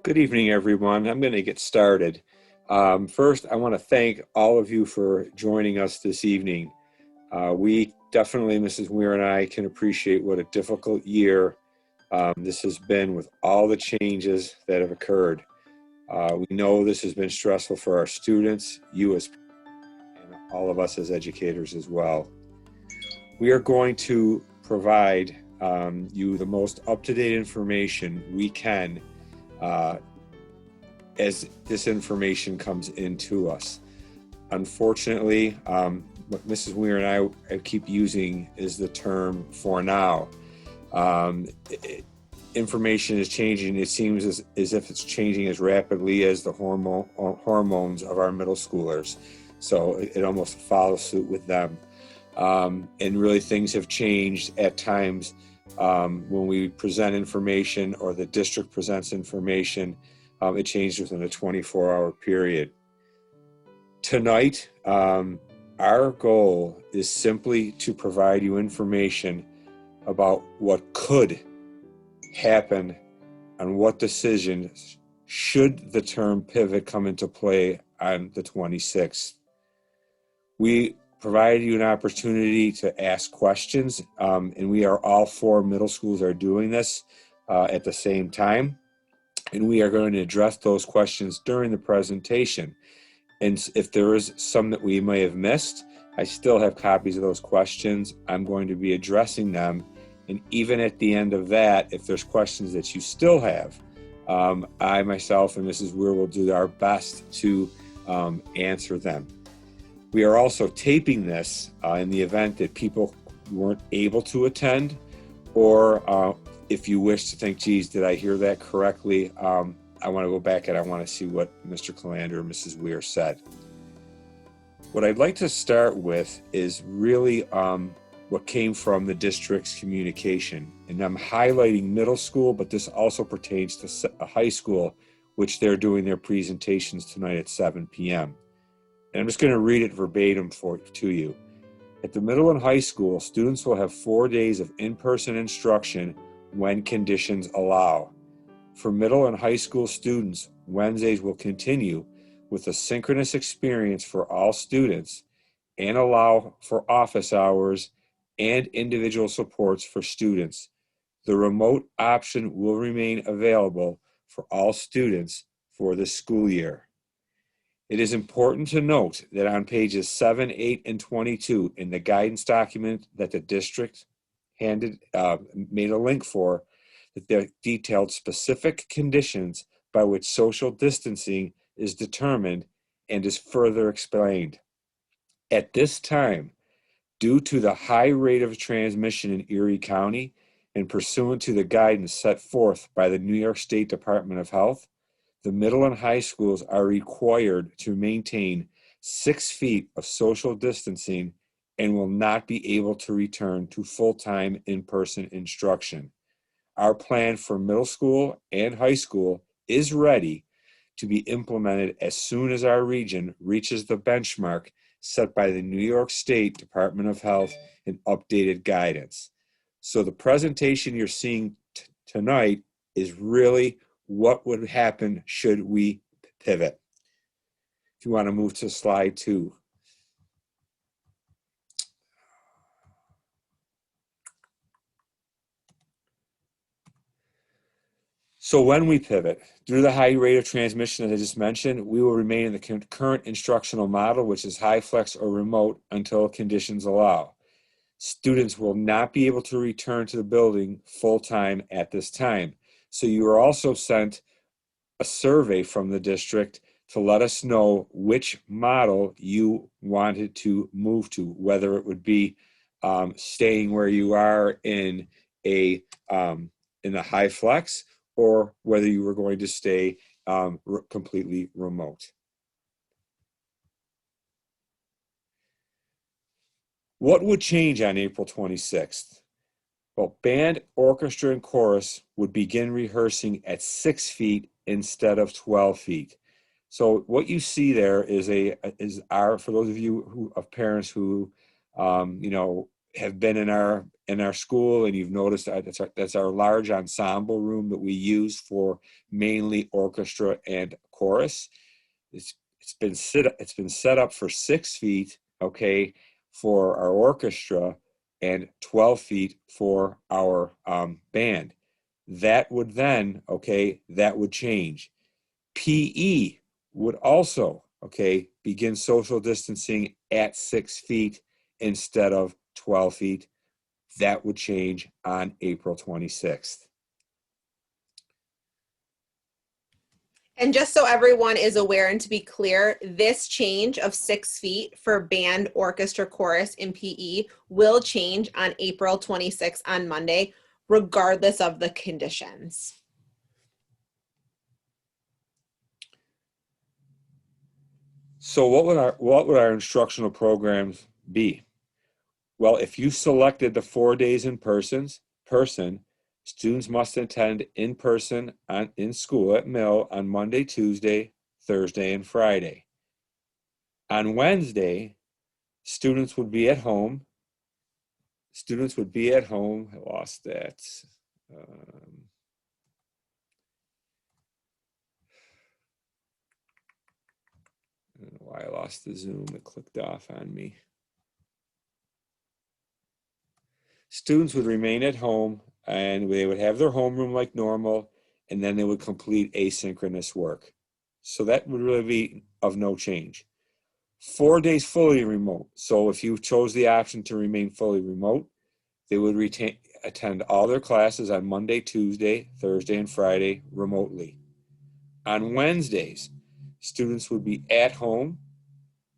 Good evening, everyone. I'm going to get started. First, I want to thank all of you for joining us this evening. We definitely, Mrs. Weir and I, can appreciate what a difficult year this has been with all the changes that have occurred. We know this has been stressful for our students, you as and all of us as educators as well. We are going to provide you the most up-to-date information we can uh, as this information comes into us. Unfortunately, what Mrs. Weir and I keep using is the term "for now." Um, Information is changing. It seems as if it's changing as rapidly as the hormones of our middle schoolers. So it almost follows suit with them. And really, things have changed at times when we present information or the district presents information. It changed within a 24-hour period. Tonight, our goal is simply to provide you information about what could happen and what decisions should the term pivot come into play on the 26th. We provide you an opportunity to ask questions, and we are all four middle schools are doing this at the same time, and we are going to address those questions during the presentation. And if there is some that we may have missed, I still have copies of those questions. I'm going to be addressing them. And even at the end of that, if there's questions that you still have, I myself and Mrs. Weir will do our best to answer them. We are also taping this in the event that people weren't able to attend, or if you wish to think, geez, did I hear that correctly? I want to go back and I want to see what Mr. Calander or Mrs. Weir said. What I'd like to start with is really what came from the district's communication. And I'm highlighting middle school, but this also pertains to a high school, which they're doing their presentations tonight at 7 p.m. And I'm just going to read it verbatim to you. At the middle and high school, students will have 4 days of in-person instruction when conditions allow. For middle and high school students, Wednesdays will continue with a synchronous experience for all students and allow for office hours and individual supports for students. The remote option will remain available for all students for this school year. It is important to note that on pages 7, 8, and 22 in the guidance document that the district made a link for, that they detailed specific conditions by which social distancing is determined and is further explained. At this time, due to the high rate of transmission in Erie County and pursuant to the guidance set forth by the New York State Department of Health, the middle and high schools are required to maintain 6 feet of social distancing and will not be able to return to full-time in-person instruction. Our plan for middle school and high school is ready to be implemented as soon as our region reaches the benchmark set by the New York State Department of Health and updated guidance. So the presentation you're seeing tonight is really what would happen should we pivot. If you want to move to slide 2. So when we pivot, due to the high rate of transmission that I just mentioned, we will remain in the current instructional model, which is high flex or remote until conditions allow. Students will not be able to return to the building full-time at this time. So you are also sent a survey from the district to let us know which model you wanted to move to, whether it would be staying where you are in the high flex, or whether you were going to stay completely remote. What would change on April 26th? Well, band, orchestra, and chorus would begin rehearsing at 6 feet instead of 12 feet. So what you see there is for those of you of parents who have been in our school, and you've noticed that's our large ensemble room that we use for mainly orchestra and chorus. It's been set up for 6 feet, okay, for our orchestra, and 12 feet for our band. That would then, okay, that would change. PE would also, okay, begin social distancing at 6 feet instead of 12 feet. That would change on April 26th. And just so everyone is aware and to be clear, this change of 6 feet for band, orchestra, chorus, and PE will change on April 26th on Monday, regardless of the conditions. So what would our instructional programs be? Well, if you selected the 4 days in person, students must attend in person in school at Mill on Monday, Tuesday, Thursday, and Friday. On Wednesday, students would be at home. I lost that. I don't know why I lost the Zoom. It clicked off on me. Students would remain at home, and they would have their homeroom like normal, and then they would complete asynchronous work. So that would really be of no change. 4 days fully remote. So if you chose the option to remain fully remote, they would attend all their classes on Monday, Tuesday, Thursday, and Friday remotely. On Wednesdays, students would be at home.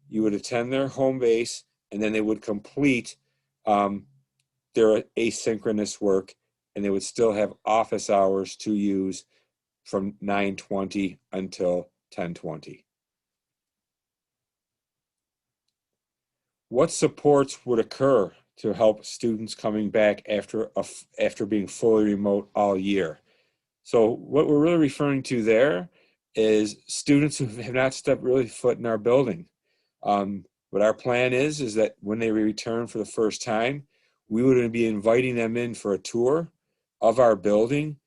You would attend their home base, and then they would complete their asynchronous work, and they would still have office hours to use from 9:20 until 10:20. What supports would occur to help students coming back after being fully remote all year? So what we're really referring to there is students who have not stepped really foot in our building. What our plan is that when they return for the first time, we would be inviting them in for a tour of our building,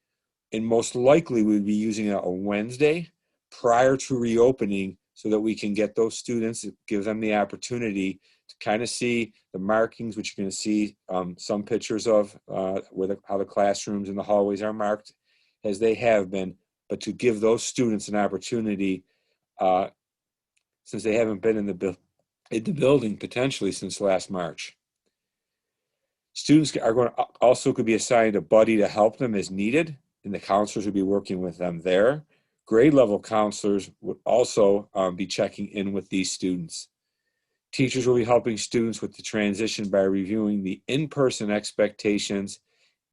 and most likely we'd be using a Wednesday prior to reopening so that we can get those students, give them the opportunity to kind of see the markings, which you're going to see some pictures of how the classrooms and the hallways are marked as they have been, but to give those students an opportunity, since they haven't been in the building potentially since last March. Students are going to also could be assigned a buddy to help them as needed, and the counselors would be working with them there. Grade level counselors would also be checking in with these students. Teachers will be helping students with the transition by reviewing the in-person expectations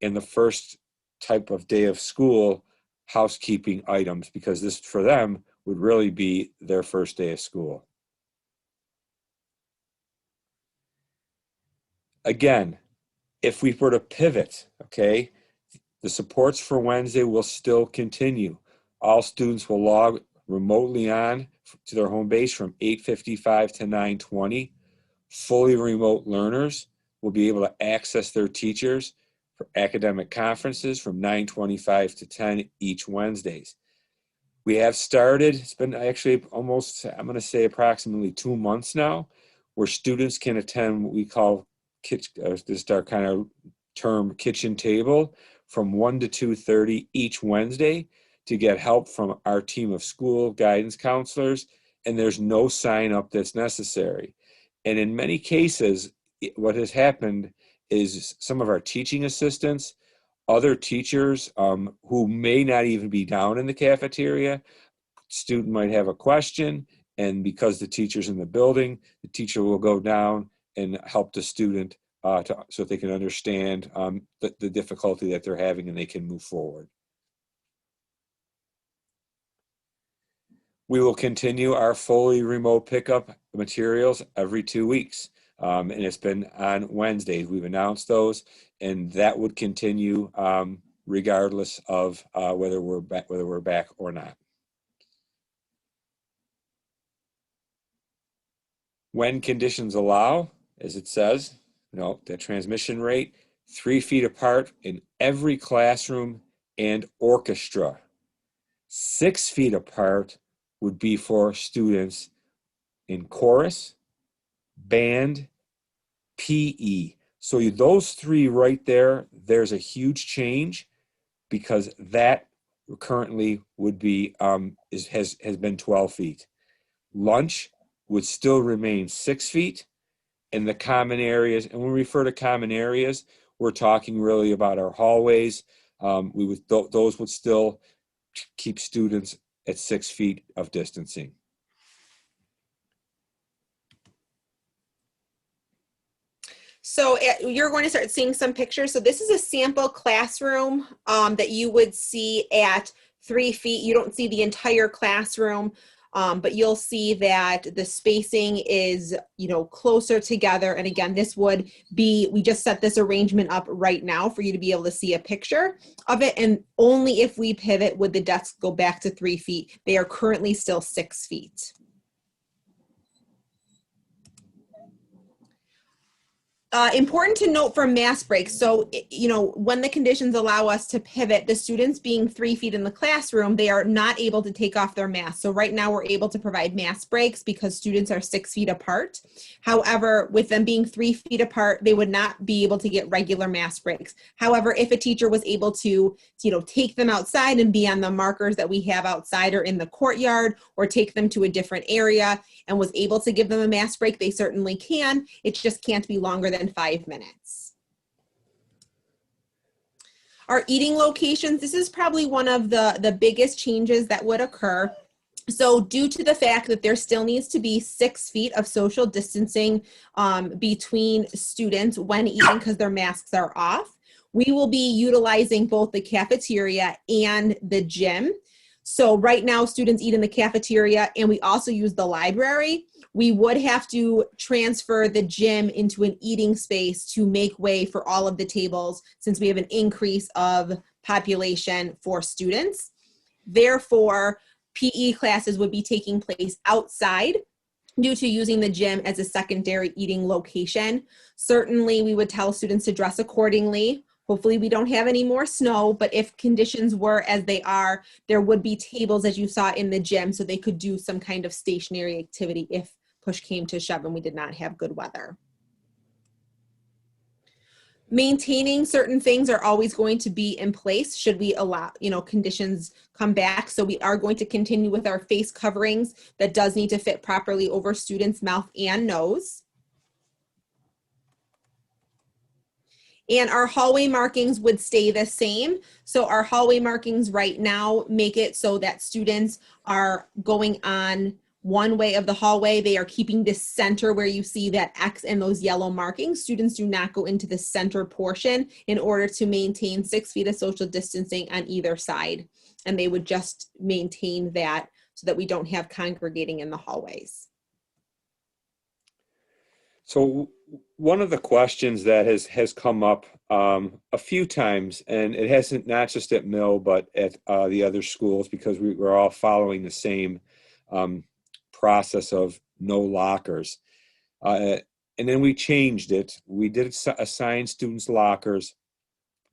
in the first type of day of school housekeeping items, because this for them would really be their first day of school. Again, if we were to pivot, okay, the supports for Wednesday will still continue. All students will log remotely on to their home base from 8:55 to 9:20. Fully remote learners will be able to access their teachers for academic conferences from 9:25 to 10 each Wednesdays. We have started, it's been actually almost, I'm going to say approximately 2 months now, where students can attend what we call, this is our kind of term, kitchen table, from 1 to 2:30 each Wednesday to get help from our team of school guidance counselors, and there's no sign up that's necessary. And in many cases, what has happened is some of our teaching assistants, other teachers who may not even be down in the cafeteria, student might have a question, and because the teacher's in the building, the teacher will go down and help the student so they can understand the difficulty that they're having, and they can move forward. We will continue our fully remote pickup materials every 2 weeks. And it's been on Wednesdays. We've announced those, and that would continue regardless of whether we're back or not. When conditions allow, as it says, No, the transmission rate, 3 feet apart in every classroom and orchestra. 6 feet apart would be for students in chorus, band, PE. So those three right there, there's a huge change because that currently would be has been 12 feet. Lunch would still remain 6 feet, and the common areas. And when we refer to common areas, we're talking really about our hallways. Those would still keep students at 6 feet of distancing. So you're going to start seeing some pictures. So this is a sample classroom that you would see at 3 feet. You don't see the entire classroom, but you'll see that the spacing is, closer together. And again, this would be, we just set this arrangement up right now for you to be able to see a picture of it. And only if we pivot would the desks go back to 3 feet. They are currently still 6 feet. Important to note for mask breaks. So, when the conditions allow us to pivot, the students being 3 feet in the classroom, they are not able to take off their masks. So right now we're able to provide mask breaks because students are 6 feet apart. However, with them being 3 feet apart, they would not be able to get regular mask breaks. However, if a teacher was able to, take them outside and be on the markers that we have outside or in the courtyard, or take them to a different area and was able to give them a mask break, they certainly can. It just can't be longer than 5 minutes. Our eating locations, this is probably one of the biggest changes that would occur. So due to the fact that there still needs to be 6 feet of social distancing between students when eating because their masks are off, we will be utilizing both the cafeteria and the gym. So right now students eat in the cafeteria and we also use the library. We would have to transfer the gym into an eating space to make way for all of the tables since we have an increase of population for students. Therefore, PE classes would be taking place outside due to using the gym as a secondary eating location. Certainly, we would tell students to dress accordingly. Hopefully we don't have any more snow, but if conditions were as they are, there would be tables as you saw in the gym so they could do some kind of stationary activity if push came to shove and we did not have good weather. Maintaining certain things are always going to be in place should we allow, conditions come back. So we are going to continue with our face coverings that does need to fit properly over students' mouth and nose. And our hallway markings would stay the same. So our hallway markings right now make it so that students are going on one way of the hallway. They are keeping the center where you see that X and those yellow markings. Students do not go into the center portion in order to maintain 6 feet of social distancing on either side. And they would just maintain that so that we don't have congregating in the hallways. So one of the questions that has come up a few times, and it hasn't not just at Mill, but at the other schools, because we're all following the same process of no lockers. And then we changed it. We did assign students lockers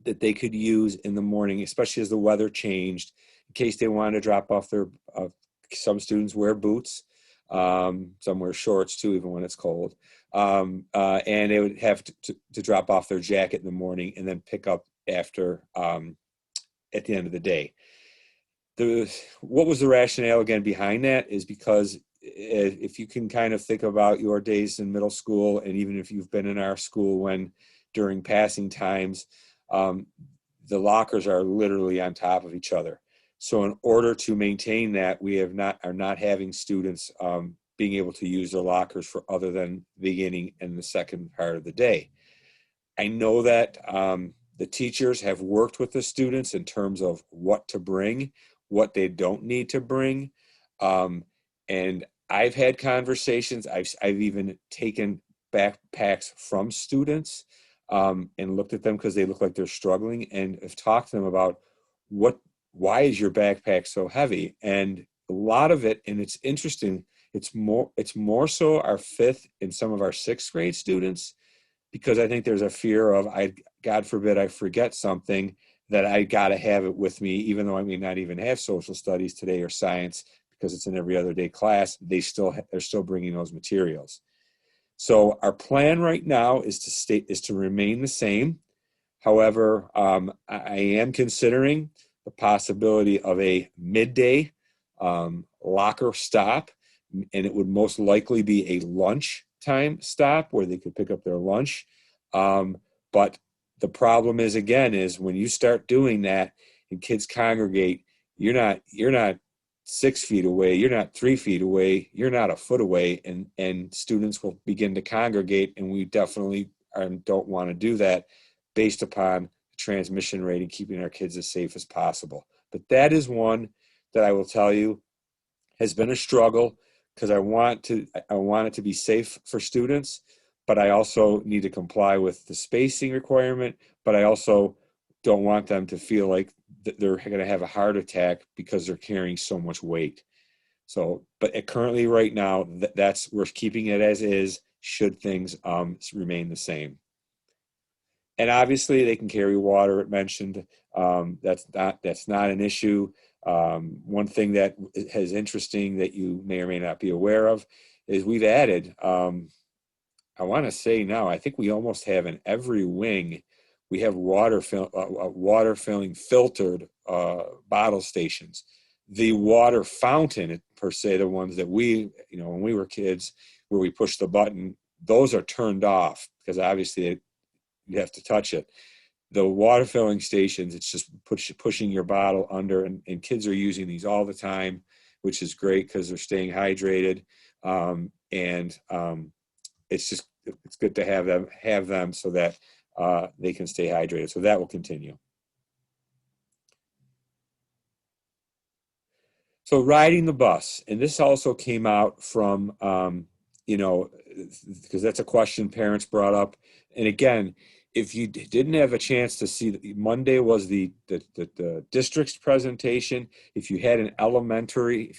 that they could use in the morning, especially as the weather changed, in case they wanted to drop off their, some students wear boots, some wear shorts too, even when it's cold. And they would have to drop off their jacket in the morning and then pick up after at the end of the day. What was the rationale again behind that is because if you can kind of think about your days in middle school, and even if you've been in our school when during passing times, the lockers are literally on top of each other. So in order to maintain that, we are not having students being able to use their lockers for other than the beginning and the second part of the day. I know that the teachers have worked with the students in terms of what to bring, what they don't need to bring. And I've had conversations, I've even taken backpacks from students and looked at them because they look like they're struggling, and have talked to them about why is your backpack so heavy? And a lot of it, and it's interesting, it's more so our 5th and some of our 6th grade students because I think there's a fear of, God forbid I forget something, that I got to have it with me, even though I may not even have social studies today or science, because it's an every other day class. They're still bringing those materials. So our plan right now is to remain the same. However, I am considering the possibility of a midday locker stop, and it would most likely be a lunch time stop where they could pick up their lunch. But the problem is, again, is when you start doing that and kids congregate, you're not 6 feet away, you're not 3 feet away, you're not a foot away, and students will begin to congregate, and we definitely don't want to do that based upon the transmission rate and keeping our kids as safe as possible. But that is one that I will tell you has been a struggle, because I want it to be safe for students, but I also need to comply with the spacing requirement, but I also don't want them to feel like they're going to have a heart attack because they're carrying so much weight. So, but currently right now, we're keeping it as is, should things remain the same. And obviously they can carry water, it mentioned. That's not an issue. One thing that is interesting that you may or may not be aware of is we've added, I want to say now, I think we almost have in every wing, we have water filling filtered bottle stations. The water fountain, per se, the ones that when we were kids, where we push the button, those are turned off because obviously you have to touch it. The water filling stations, it's just pushing your bottle under, and kids are using these all the time, which is great because they're staying hydrated. It's good to have them so that they can stay hydrated. So that will continue. So riding the bus, and this also came out from, because that's a question parents brought up. And again, if you didn't have a chance to see, Monday was the district's presentation. If you have an elementary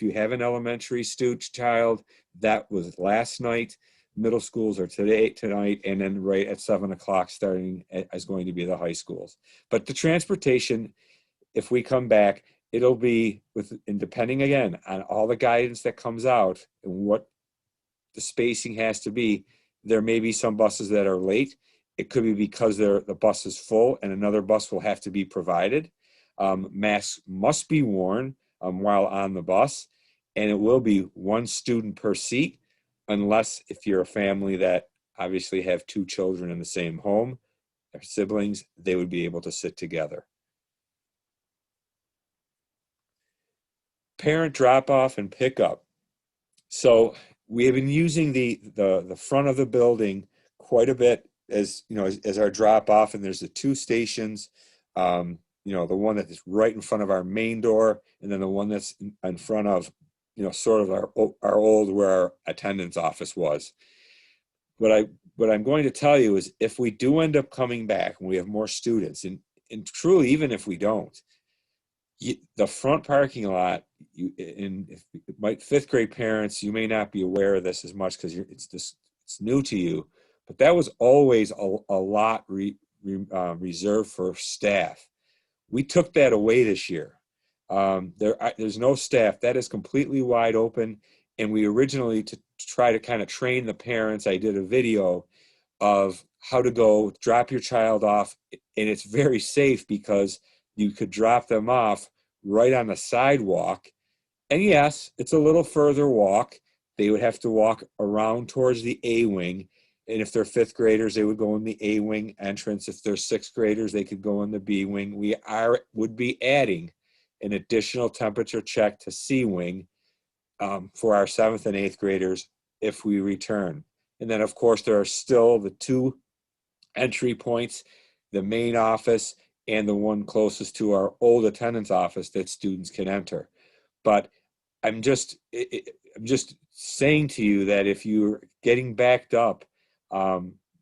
child, that was last night. Middle schools are tonight, and then right at 7:00 starting is going to be the high schools. But the transportation, if we come back, it'll be and depending again on all the guidance that comes out and what the spacing has to be, there may be some buses that are late. It could be because the bus is full and another bus will have to be provided. Masks must be worn while on the bus, and it will be one student per seat, unless if you're a family that obviously have 2 children in the same home, their siblings, they would be able to sit together. Parent drop-off and pickup. So we have been using the front of the building quite a bit as our drop-off, and there's the 2 stations. The one that is right in front of our main door, and then the one that's in front of sort of our old, where our attendance office was. What I'm going to tell you is, if we do end up coming back and we have more students, and truly, even if we don't, the front parking lot, fifth grade parents, you may not be aware of this as much because it's new to you, but that was always a lot reserved for staff. We took that away this year. There's no staff. That is completely wide open. And we originally, to try to kind of train the parents, I did a video of how to go drop your child off, and it's very safe because you could drop them off right on the sidewalk. And yes, it's a little further walk. They would have to walk around towards the A wing. And if they're 5th graders, they would go in the A wing entrance. If they're 6th graders, they could go in the B wing. We would be adding an additional temperature check to C wing for our 7th and 8th graders if we return. And then, of course, there are still the 2 entry points, the main office and the one closest to our old attendance office that students can enter. But I'm just saying to you that if you're getting backed up,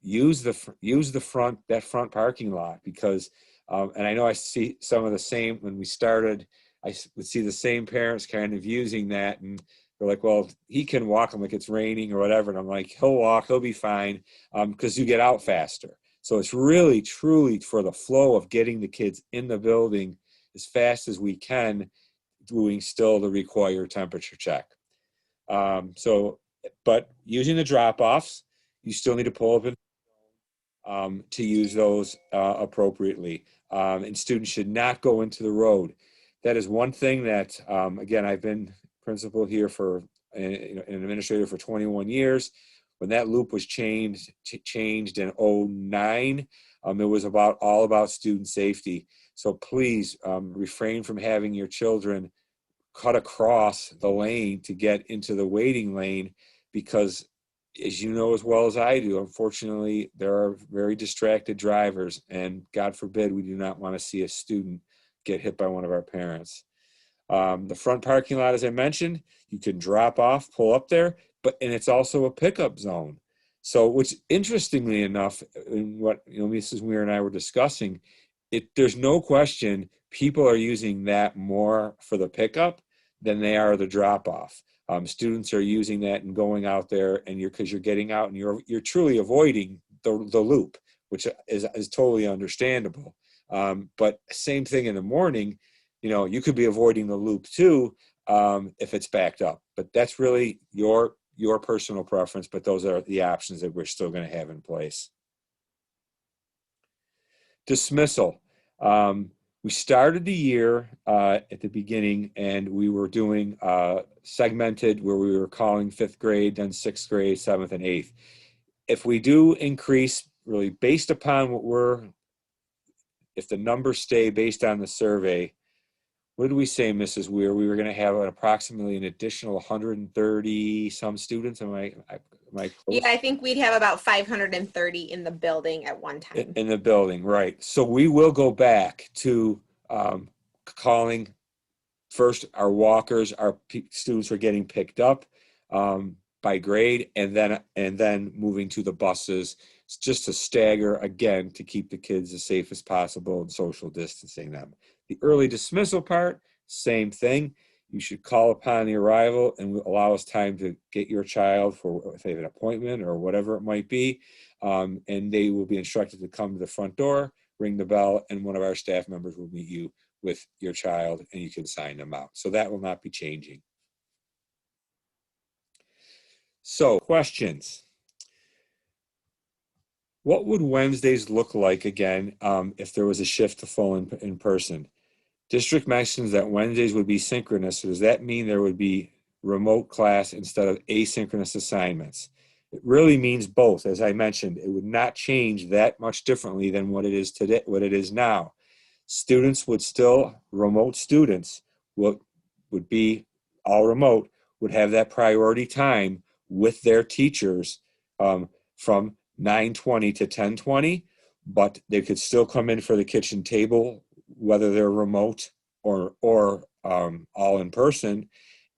use the front parking lot, because and I know I see some of the same when we started. I would see the same parents kind of using that, and They're like, well, he can walk. I'm like, it's raining or whatever. And I'm like, he'll walk, he'll be fine, because you get out faster. So it's really, truly for the flow of getting the kids in the building as fast as we can, doing still the required temperature check. But using the drop-offs, you still need to pull up to use those appropriately. And students should not go into the road. That is one thing that, again, I've been principal here for, an administrator for 21 years. When that loop was changed in 09, it was all about student safety. So please refrain from having your children cut across the lane to get into the waiting lane, because as you know as well as I do, unfortunately, there are very distracted drivers, and God forbid we do not want to see a student get hit by one of our parents. The front parking lot, as I mentioned, you can drop off, pull up there, and it's also a pickup zone. So, which interestingly enough, in what Mrs. Weir and I were discussing, there's no question people are using that more for the pickup than they are the drop off. Students are using that and going out there, and because you're getting out and you're truly avoiding the loop, which is totally understandable. But same thing in the morning, you could be avoiding the loop too if it's backed up. But that's really your personal preference. But those are the options that we're still going to have in place. Dismissal. We started the year at the beginning, and we were doing segmented, where we were calling 5th grade, then 6th grade, 7th, and 8th. If we do increase, really based upon if the numbers stay based on the survey, what did we say, Mrs. Weir? We were going to have approximately an additional 130 some students. Am I close? Yeah, I think we'd have about 530 in the building at one time. In the building, right. So we will go back to calling first our walkers, our students are getting picked up by grade, and then moving to the buses, just to stagger again to keep the kids as safe as possible and social distancing them. The early dismissal part, same thing. You should call upon the arrival and allow us time to get your child for if they have an appointment or whatever it might be. And they will be instructed to come to the front door, ring the bell, and one of our staff members will meet you with your child, and you can sign them out. So that will not be changing. So, questions. What would Wednesdays look like again if there was a shift to full in person? District mentions that Wednesdays would be synchronous. So does that mean there would be remote class instead of asynchronous assignments? It really means both. As I mentioned, it would not change that much differently than what it is today, what it is now. Students would still, remote students would be all remote, would have that priority time with their teachers from 9:20 to 10:20, but they could still come in for the kitchen table, whether they're remote or all in person.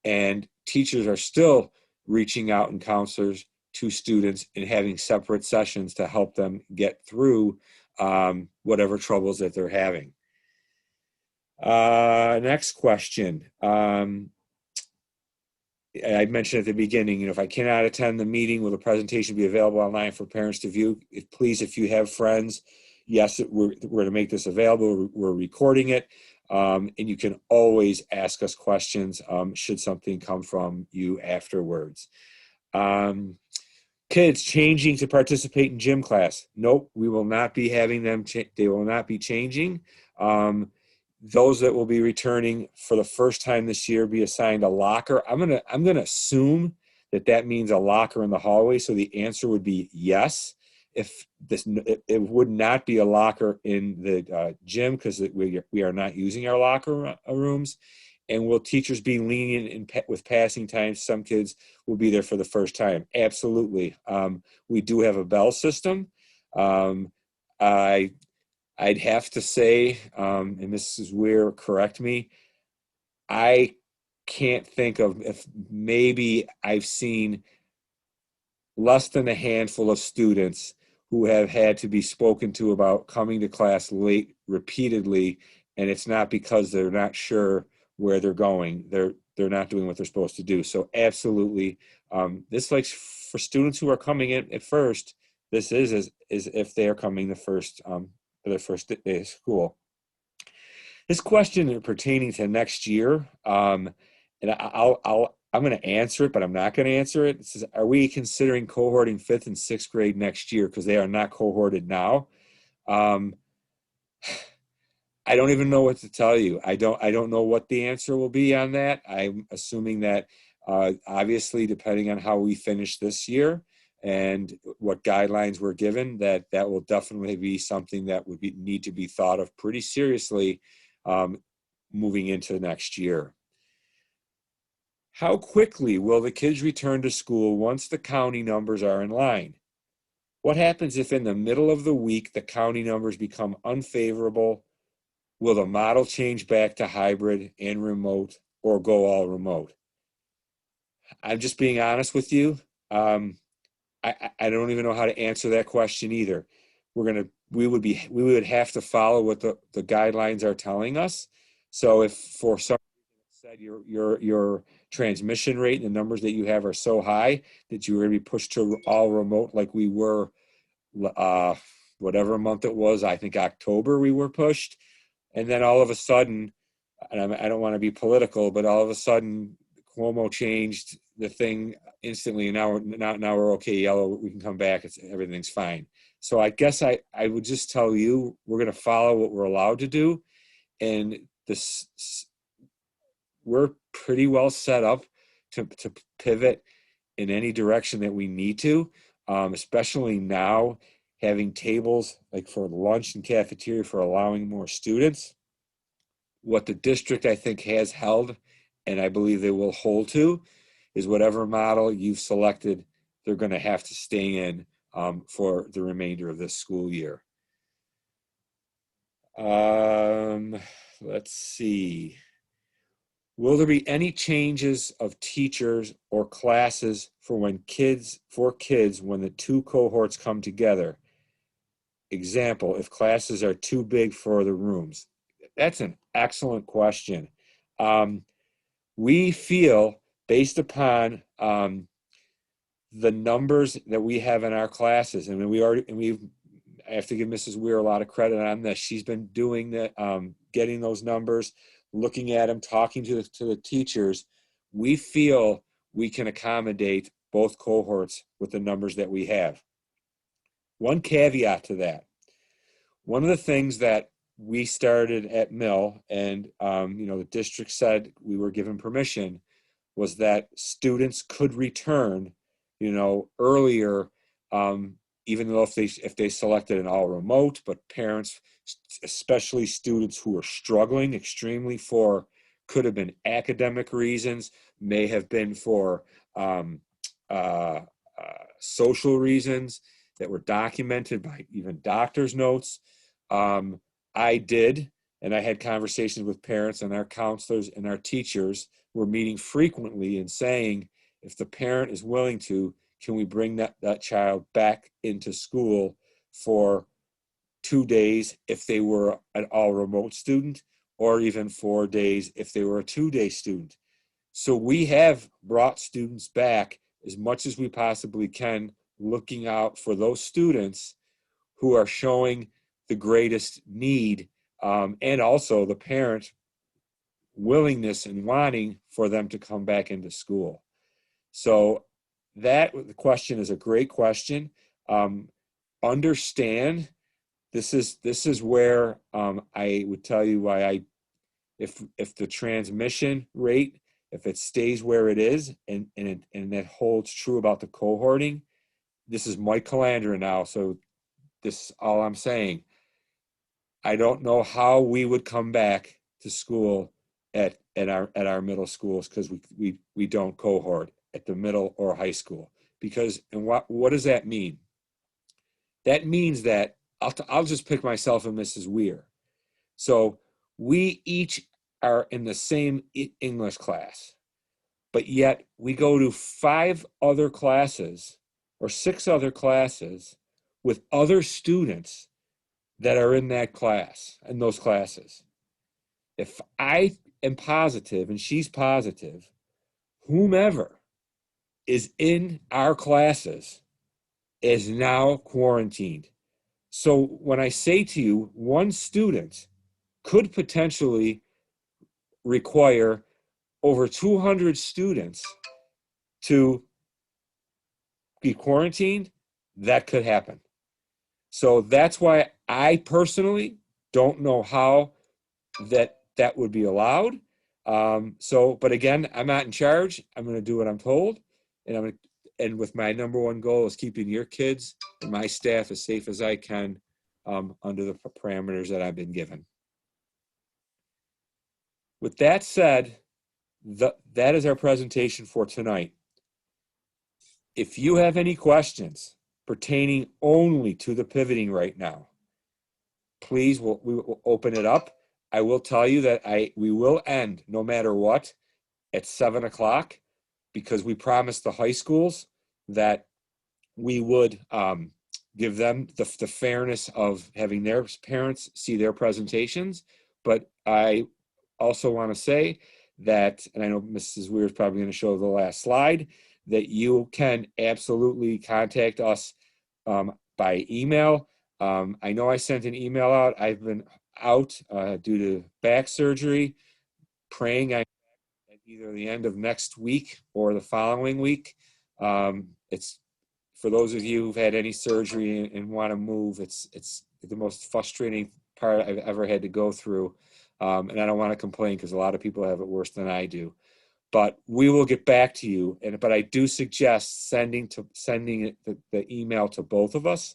And teachers are still reaching out, and counselors, to students and having separate sessions to help them get through whatever troubles that they're having. Next question. I mentioned at the beginning, if I cannot attend the meeting, will the presentation be available online for parents to view? If you have friends, yes, we're going to make this available. We're recording it. And you can always ask us questions should something come from you afterwards. Kids changing to participate in gym class. Nope, we will not be having them. They will not be changing. Those that will be returning for the first time this year be assigned a locker. I'm gonna assume that means a locker in the hallway. So the answer would be yes. It would not be a locker in the gym, because we are not using our locker rooms. And will teachers be lenient with passing times? Some kids will be there for the first time. Absolutely. We do have a bell system. I'd have to say, and Mrs. Weir, correct me, I can't think of if maybe I've seen less than a handful of students who have had to be spoken to about coming to class late repeatedly, and it's not because they're not sure where they're going. They're they're not doing what they're supposed to do. So absolutely, this, like, for students who are coming in at first, this is if they are coming the first their first day of school. This question pertaining to next year, and I'm going to answer it, but I'm not going to answer it. It says, are we considering cohorting 5th and 6th grade next year? Because they are not cohorted now. Um, I don't even know what to tell you. I don't know what the answer will be on that. I'm assuming that obviously, depending on how we finish this year and what guidelines we're given, that will definitely be something that would need to be thought of pretty seriously moving into next year. How quickly will the kids return to school once the county numbers are in line? What happens if in the middle of the week the county numbers become unfavorable? Will the model change back to hybrid and remote, or go all remote? I'm just being honest with you. I don't even know how to answer that question either. We would have to follow what the guidelines are telling us. So if for some reason said your transmission rate and the numbers that you have are so high that you were going to be pushed to all remote, like we were, whatever month it was, I think October we were pushed. And then all of a sudden, and I don't want to be political, but all of a sudden Cuomo changed the thing instantly, and now we're okay. Yellow, we can come back. Everything's fine. So I guess I would just tell you we're going to follow what we're allowed to do, and we're pretty well set up to pivot in any direction that we need to, especially now having tables like for lunch and cafeteria for allowing more students. What the district, I think, has held, and I believe they will hold to, is whatever model you've selected, they're going to have to stay in for the remainder of this school year. Let's see. Will there be any changes of teachers or classes for kids when the two cohorts come together? Example, if classes are too big for the rooms. That's an excellent question. We feel, based upon the numbers that we have in our classes, and I have to give Mrs. Weir a lot of credit on this. She's been doing the getting those numbers, looking at them, talking to the teachers. We feel we can accommodate both cohorts with the numbers that we have. One caveat to that. One of the things that we started at Mill, and the district said we were given permission, was that students could return, earlier, even though if they selected an all remote, but parents, especially students who are struggling extremely could have been academic reasons, may have been for social reasons that were documented by even doctor's notes. I did, and I had conversations with parents, and our counselors and our teachers were meeting frequently and saying, if the parent is willing to, can we bring that child back into school for 2 days if they were an all remote student, or even 4 days if they were a 2-day student. So we have brought students back as much as we possibly can, looking out for those students who are showing the greatest need, and also the parent willingness and wanting for them to come back into school. So the question is a great question. Understand this is where I would tell you why if the transmission rate, if it stays where it is, and that holds true about the cohorting. This is Mike Calandra now, so this is all I'm saying. I don't know how we would come back to school at our middle schools, because we don't cohort at the middle or high school. Because, and what does that mean? That means that I'll just pick myself and Mrs. Weir. So we each are in the same English class, but yet we go to 5 other classes or 6 other classes with other students that are in that class, in those classes. If I am positive, and she's positive, whomever is in our classes is now quarantined. So when I say to you, one student could potentially require over 200 students to be quarantined, that could happen. So that's why I personally don't know how that would be allowed. But again, I'm not in charge. I'm going to do what I'm told, and with my number one goal is keeping your kids and my staff as safe as I can under the parameters that I've been given. With that said, that is our presentation for tonight. If you have any questions pertaining only to the pivoting right now, please, we will open it up. I will tell you that we will end no matter what at 7 o'clock, because we promised the high schools that we would give them the fairness of having their parents see their presentations. But I also want to say that, and I know Mrs. Weir is probably going to show the last slide, that you can absolutely contact us by email. I know I sent an email out. I've been out due to back surgery, praying at either the end of next week or the following week. It's for those of you who've had any surgery and want to move, it's the most frustrating part I've ever had to go through. And I don't want to complain because a lot of people have it worse than I do. But we will get back to you. But I do suggest sending the email to both of us.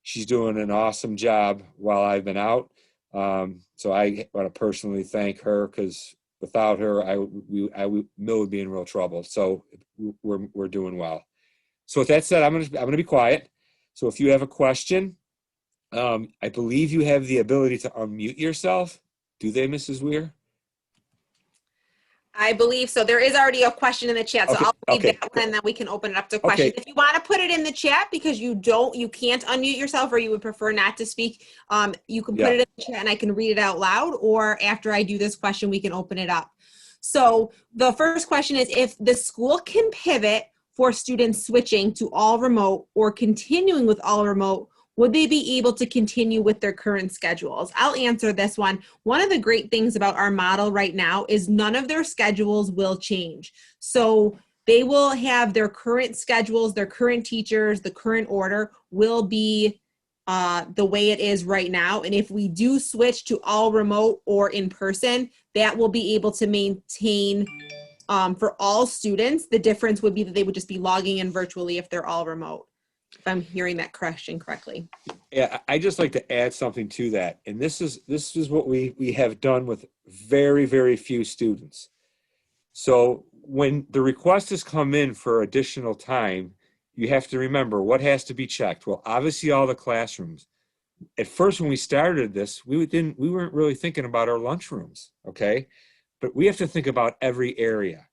She's doing an awesome job while I've been out. So I want to personally thank her, because without her, Mill would be in real trouble. So we're doing well. So with that said, I'm gonna be quiet. So if you have a question, I believe you have the ability to unmute yourself. Do they, Mrs. Weir? I believe so. There is already a question in the chat, so Okay, I'll read okay. that one and then we can open it up to questions. Okay. If you want to put it in the chat because you can't unmute yourself, or you would prefer not to speak, you can put it in the chat and I can read it out loud, or after I do this question, we can open it up. So the first question is, if the school can pivot for students switching to all remote or continuing with all remote, would they be able to continue with their current schedules? I'll answer this one. One of the great things about our model right now is none of their schedules will change. So they will have their current schedules, their current teachers, the current order will be the way it is right now. And if we do switch to all remote or in person, that will be able to maintain for all students. The difference would be that they would just be logging in virtually if they're all remote. If I'm hearing that question correctly. Yeah, I just like to add something to that. And this is what we have done with very, very few students. So when the request has come in for additional time, you have to remember what has to be checked. Well, obviously all the classrooms. At first, when we started this, we weren't really thinking about our lunchrooms, okay? But we have to think about every area.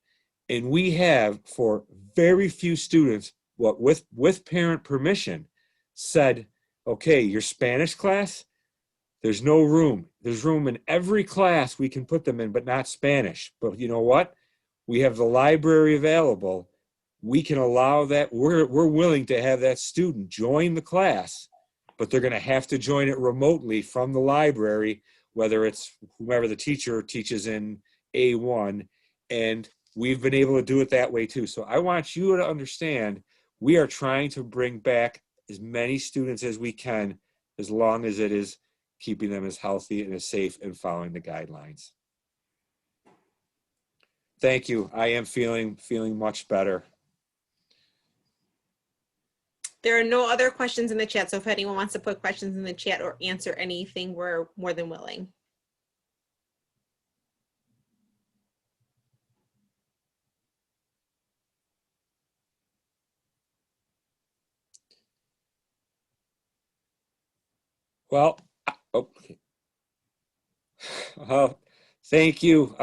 And we have, for very few students, with parent permission, said, okay, your Spanish class, there's no room. There's room in every class we can put them in, but not Spanish. But you know what? We have the library available. We can allow that. We're willing to have that student join the class, but they're going to have to join it remotely from the library, whether it's whomever the teacher teaches in A1. And we've been able to do it that way too. So I want you to understand, we are trying to bring back as many students as we can, as long as it is keeping them as healthy and as safe and following the guidelines. Thank you. I am feeling much better. There are no other questions in the chat, so if anyone wants to put questions in the chat or answer anything, we're more than willing. Well, okay. Thank you.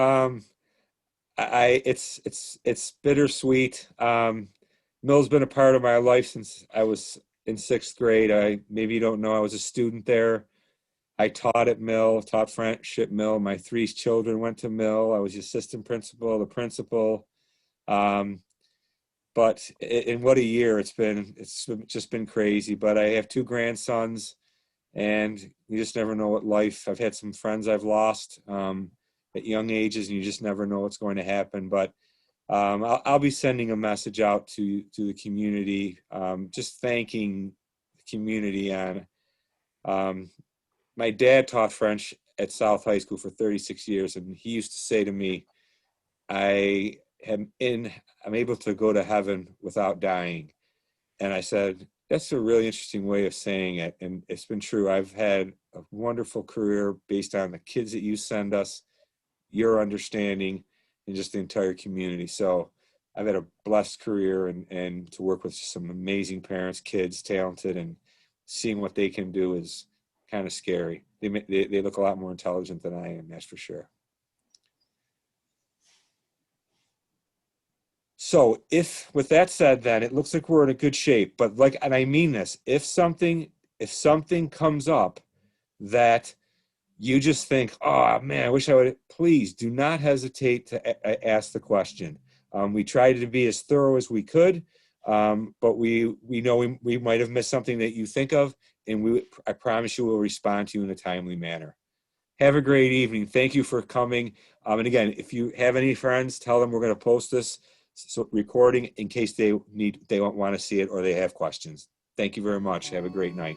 It's bittersweet. Mill's been a part of my life since I was in 6th grade. Maybe you don't know, I was a student there. I taught at Mill, taught French at Mill. My three children went to Mill. I was the assistant principal, the principal. Um, but in what a year it's been. It's just been crazy. But I have two grandsons, and you just never know what life. I've had some friends I've lost at young ages, and you just never know what's going to happen. But I'll be sending a message out to the community, just thanking the community on. My dad taught French at South High School for 36 years, and he used to say to me, "I I'm able to go to heaven without dying." And I said, "That's a really interesting way of saying it," and it's been true. I've had a wonderful career based on the kids that you send us, your understanding, and just the entire community. So I've had a blessed career, and to work with some amazing parents, kids, talented, and seeing what they can do is kind of scary. They look a lot more intelligent than I am, that's for sure. So if, with that said, then it looks like we're in a good shape, but like, and I mean this, if something comes up that you just think, oh man, I wish I would, please do not hesitate to ask the question. We tried to be as thorough as we could, but we know we might have missed something that you think of, and I promise you we'll respond to you in a timely manner. Have a great evening. Thank you for coming. And again, if you have any friends, tell them we're going to post this recording in case they want to see it or they have questions. Thank you very much. Have a great night.